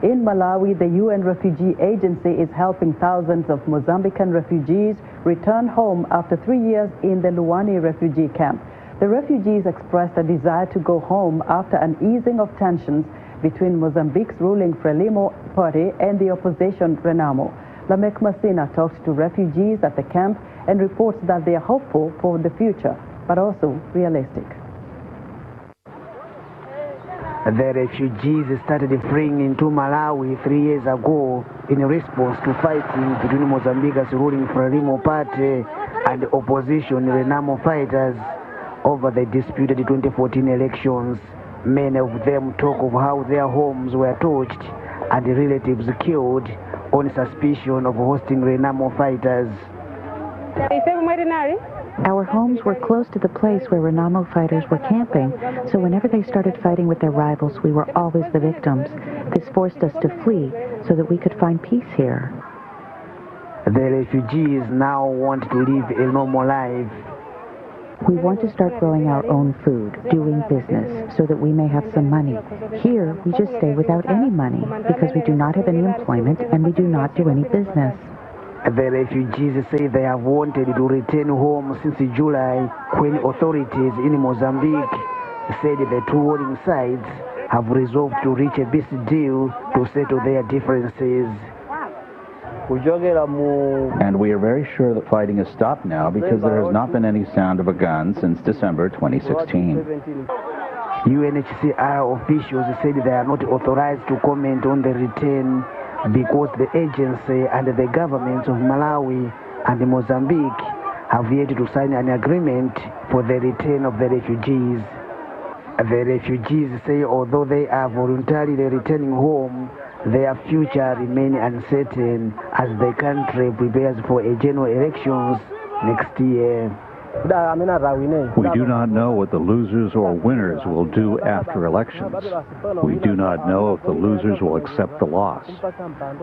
In Malawi, the UN Refugee Agency is helping thousands of Mozambican refugees return home after 3 years in the Luwani refugee camp. The refugees expressed a desire to go home after an easing of tensions between Mozambique's ruling Frelimo party and the opposition Renamo. Lamek Messina talked to refugees at the camp and reports that they are hopeful for the future, but also realistic. The refugees started fleeing into Malawi 3 years ago in response to fighting between Mozambique's ruling Frelimo party and opposition Renamo fighters over the disputed 2014 elections. Many of them talk of how their homes were torched and relatives killed on suspicion of hosting Renamo fighters. Our homes were close to the place where Renamo fighters were camping, so whenever they started fighting with their rivals, we were always the victims. This forced us to flee so that we could find peace here. The refugees now want to live a normal life. We want to start growing our own food, doing business, so that we may have some money. Here, we just stay without any money because we do not have any employment and we do not do any business. The refugees say they have wanted to return home since July, when authorities in Mozambique said the two warring sides have resolved to reach a peace deal to settle their differences. And we are very sure that fighting has stopped now because there has not been any sound of a gun since December 2016. UNHCR officials said they are not authorized to comment on the return because the agency and the governments of Malawi and Mozambique have yet to sign an agreement for the return of the refugees. The refugees say although they are voluntarily returning home, their future remains uncertain as the country prepares for a general elections next year. We do not know what the losers or winners will do after elections. We do not know if the losers will accept the loss.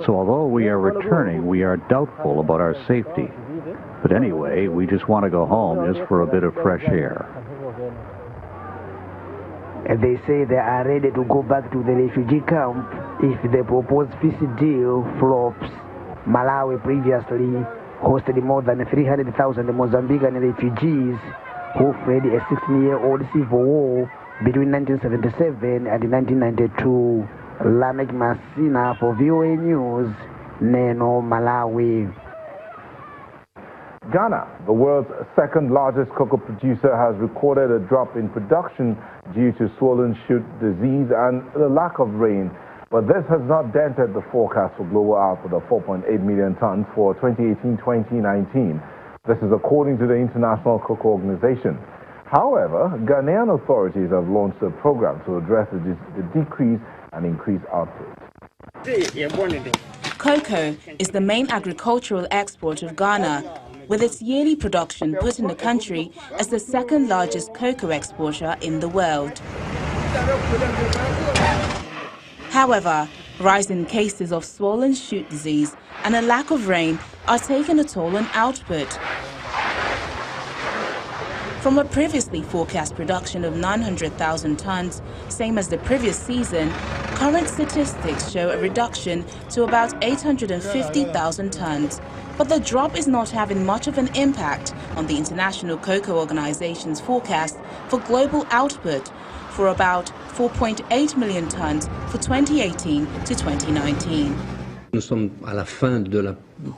So although we are returning, we are doubtful about our safety. But anyway, we just want to go home just for a bit of fresh air. They say they are ready to go back to the refugee camp if the proposed peace deal flops. Malawi previously hosted more than 300,000 Mozambican refugees who fled a 16-year-old civil war between 1977 and 1992. Lamek Messina for VOA News, Neno, Malawi. Ghana, the world's second largest cocoa producer, has recorded a drop in production due to swollen shoot disease and the lack of rain. But this has not dented the forecast for global output of 4.8 million tons for 2018-2019. This is according to the International Cocoa Organization. However, Ghanaian authorities have launched a program to address the decrease and increase output. Cocoa is the main agricultural export of Ghana, with its yearly production putting the country as the second largest cocoa exporter in the world. However, rising cases of swollen shoot disease and a lack of rain are taking a toll on output. From a previously forecast production of 900,000 tons, same as the previous season, current statistics show a reduction to about 850,000 tons. But the drop is not having much of an impact on the International Cocoa Organization's forecast for global output for about 4.8 million tons for 2018 to 2019.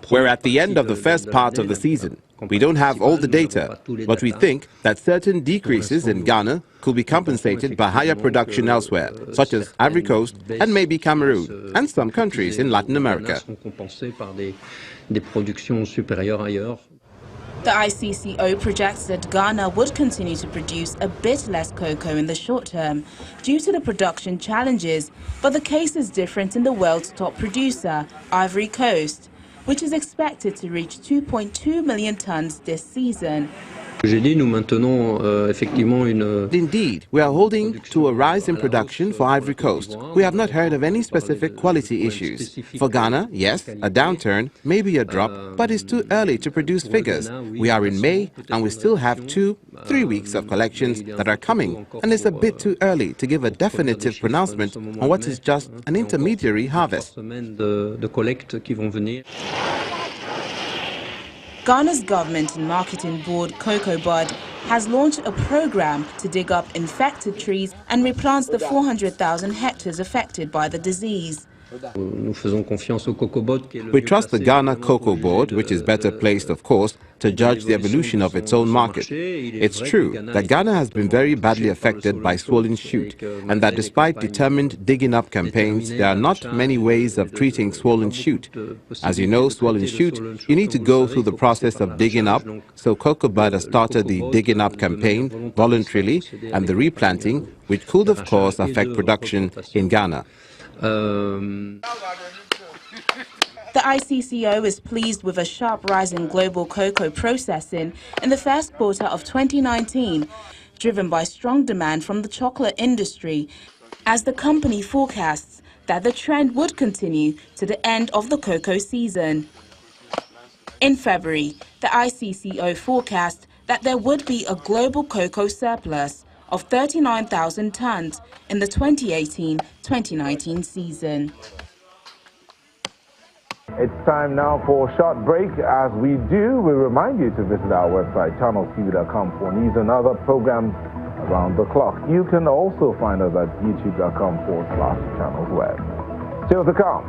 We're at the end of the first part of the season. We don't have all the data, but we think that certain decreases in Ghana could be compensated by higher production elsewhere, such as Ivory Coast and maybe Cameroon, and some countries in Latin America. The ICCO projects that Ghana would continue to produce a bit less cocoa in the short term due to the production challenges, but the case is different in the world's top producer, Ivory Coast, which is expected to reach 2.2 million tons this season. Indeed, we are holding to a rise in production for Ivory Coast. We have not heard of any specific quality issues. For Ghana, yes, a downturn, maybe a drop, but it's too early to produce figures. We are in May and we still have 2-3 weeks of collections that are coming, and it's a bit too early to give a definitive pronouncement on what is just an intermediary harvest. Ghana's Government and Marketing Board, Cocoa Bud, has launched a program to dig up infected trees and replant the 400,000 hectares affected by the disease. We trust the Ghana Cocoa Board, which is better placed, of course, to judge the evolution of its own market. It's true that Ghana has been very badly affected by swollen shoot, and that despite determined digging up campaigns, there are not many ways of treating swollen shoot. As you know, swollen shoot, you need to go through the process of digging up, so Cocoa Bud has started the digging up campaign voluntarily and the replanting, which could, of course, affect production in Ghana. The ICCO is pleased with a sharp rise in global cocoa processing in the first quarter of 2019, driven by strong demand from the chocolate industry, as the company forecasts that the trend would continue to the end of the cocoa season. In February, the ICCO forecast that there would be a global cocoa surplus of 39,000 tons in the 2018-2019 season. It's time now for a short break. As we do, we remind you to visit our website, channelstv.com, for news and other programs around the clock. You can also find us at youtube.com/channelsweb. Still to come,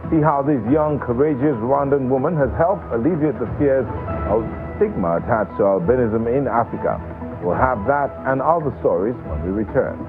see how this young, courageous Rwandan woman has helped alleviate the fears of stigma attached to albinism in Africa. We'll have that and other stories when we return.